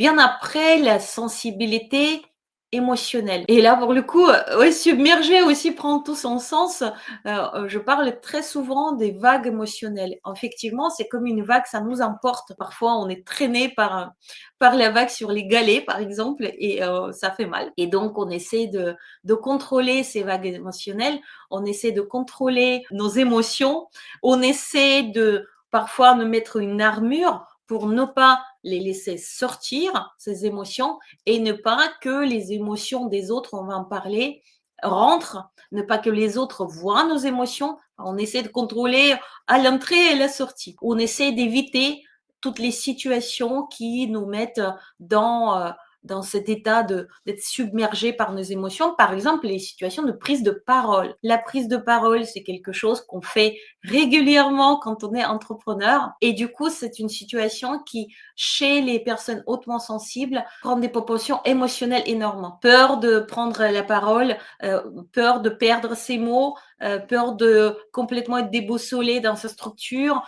Bien après la sensibilité émotionnelle et là, pour le coup, ouais, submerger aussi prend tout son sens. Je parle très souvent des vagues émotionnelles. Effectivement, c'est comme une vague, ça nous emporte. Parfois, on est traîné par la vague sur les galets, par exemple, et ça fait mal. Et donc, on essaie de contrôler ces vagues émotionnelles. On essaie de contrôler nos émotions. On essaie de parfois de mettre une armure pour ne pas les laisser sortir, ces émotions, et ne pas que les émotions des autres, on va en parler, rentrent, ne pas que les autres voient nos émotions. On essaie de contrôler à l'entrée et la sortie. On essaie d'éviter toutes les situations qui nous mettent dans cet état d'être submergé par nos émotions. Par exemple, les situations de prise de parole. La prise de parole, c'est quelque chose qu'on fait régulièrement quand on est entrepreneur. Et du coup, c'est une situation qui, chez les personnes hautement sensibles, prend des proportions émotionnelles énormes. Peur de prendre la parole, peur de perdre ses mots, peur de complètement être déboussolé dans sa structure,